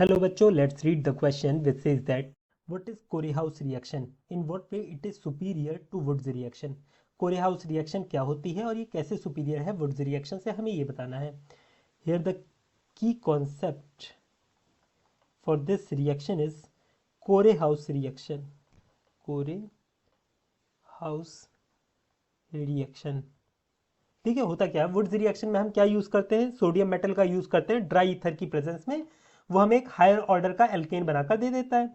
Hello बच्चों, let's read the question which says that what is Corehouse reaction? In what way it is superior to Woods reaction? Corehouse reaction क्या होती है और ये कैसे superior है Woods reaction से, हमें ये बताना है. Here the key concept for this reaction is Corehouse reaction. Corehouse reaction. ठीक है, होता क्या है वुड्स रिएक्शन में हम क्या यूज करते हैं, सोडियम मेटल का यूज करते हैं ड्राई ईथर की प्रेजेंस में. वो हमें एक हायर ऑर्डर का एल्केन बनाकर दे देता है.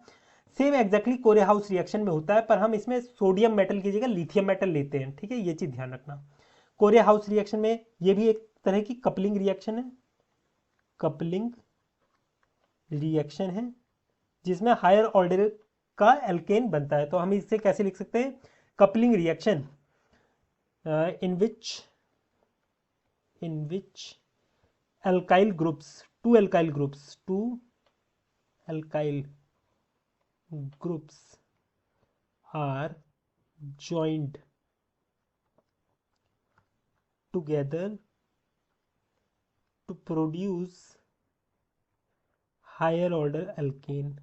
सेम एग्जैक्टली कोरेहाउस रिएक्शन में होता है, पर हम इसमें सोडियम मेटल की जगह लिथियम मेटल लेते हैं. ठीक है, ये चीज ध्यान रखना. कोरेहाउस रिएक्शन में ये भी एक तरह की कपलिंग रिएक्शन है, कपलिंग रिएक्शन है जिसमें हायर ऑर्डर का एल्केन बनता है. तो हम इसे कैसे लिख सकते हैं, coupling reaction in which alkyl groups, two alkyl groups are joined together to produce higher order alkenes.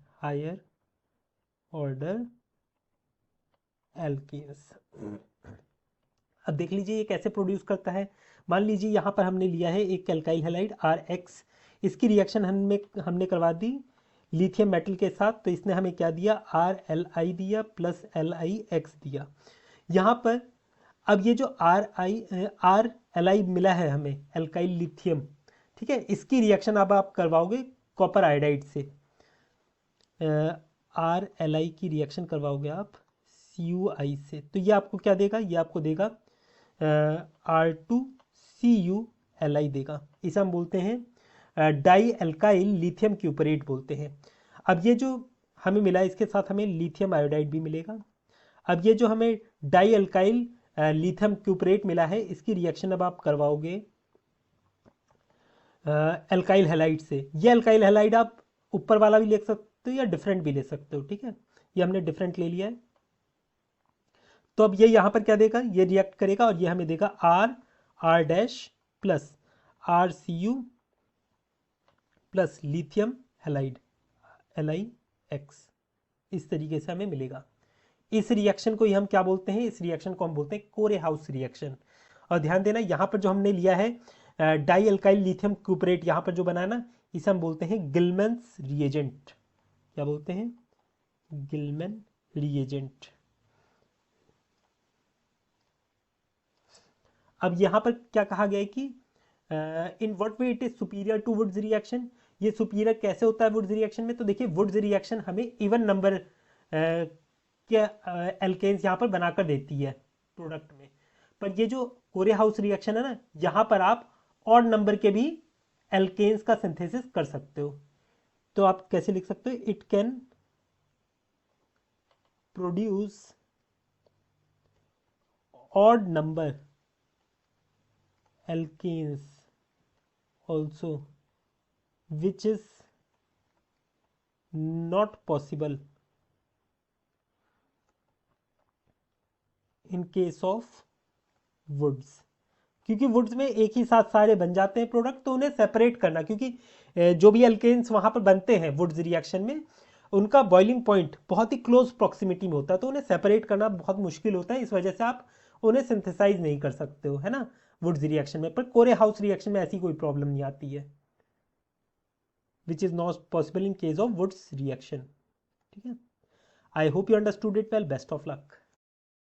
अब देख लीजिए ये कैसे प्रोड्यूस करता है. मान लीजिए यहाँ पर हमने लिया है एक एल्काइल हैलाइड RX, इसकी रिएक्शन हमने करवा दी लिथियम मेटल के साथ. तो इसने हमें क्या दिया, RLi दिया प्लस LiX दिया. यहाँ पर अब ये जो RLi मिला है हमें एल्काइल लिथियम, ठीक है, इसकी रिएक्शन अब आप करवाओगे कॉपर आयोडाइड से. RLi की रिएक्शन करवाओगे आप CuI से. तो ये आपको क्या देगा, ये आपको देगा R2CuLi देगा. इसे हम बोलते हैं डाई एल्काइल लिथियम क्यूपरेट बोलते हैं. अब ये जो हमें मिला इसके साथ हमें लिथियम आयोडाइड भी मिलेगा. अब ये जो हमें डाई एल्काइल लिथियम क्यूपरेट मिला है इसकी रिएक्शन अब आप करवाओगे एल्काइल हैलाइड से. ये एल्काइल हैलाइड आप ऊपर वाला भी ले सकते हो या डिफरेंट भी ले सकते हो. ठीक है, ये हमने डिफरेंट ले लिया है. तो अब ये यहाँ पर क्या देगा, ये रिएक्ट करेगा और ये हमें देगा R dash plus RCu plus lithium halide LiX. इस तरीके से हमें मिलेगा. इस रिएक्शन को ही हम क्या बोलते हैं, इस रिएक्शन को हम बोलते हैं कोरेहाउस रिएक्शन. और ध्यान देना यहाँ पर जो हमने लिया है डाई एल्काइल लिथियम क्यूपरेट, यहाँ पर जो बना है ना, इसे हम बोलते हैं गिलमैन्स रिएजेंट. क्या बोलते हैं, गिलमैन रिएजेंट. अब यहाँ पर क्या कहा गया है कि in what way it is superior to Wurtz reaction. ये सुपीरियर कैसे होता है वुड्स रिएक्शन में. तो देखिए वुड्स रिएक्शन हमें इवन नंबर के एल्केन्स यहाँ पर बनाकर देती है प्रोडक्ट में, पर ये जो कोरेहाउस रिएक्शन है ना, यहाँ पर आप ऑड नंबर के भी एल्केन्स का सिंथेसिस कर सकते हो. तो आप कैसे लिख सकते हो, it can produce odd number alkenes also, which is not possible in case of woods. क्योंकि वुड्स में एक ही साथ सारे बन जाते हैं प्रोडक्ट, तो उन्हें सेपरेट करना, क्योंकि जो भी एल्केन्स वहां पर बनते हैं वुड्स रिएक्शन में उनका बॉइलिंग पॉइंट बहुत ही क्लोज प्रॉक्सिमिटी में होता है, तो उन्हें सेपरेट करना बहुत मुश्किल होता है. इस वजह से आप उन्हें सिंथेसाइज नहीं कर सकते हो, है ना, वुड्स रिएक्शन में. पर कोरेहाउस रिएक्शन में ऐसी कोई प्रॉब्लम नहीं आती है, which is not possible in case of Wurtz reaction. ठीक है, I hope you understood it well. Best of luck.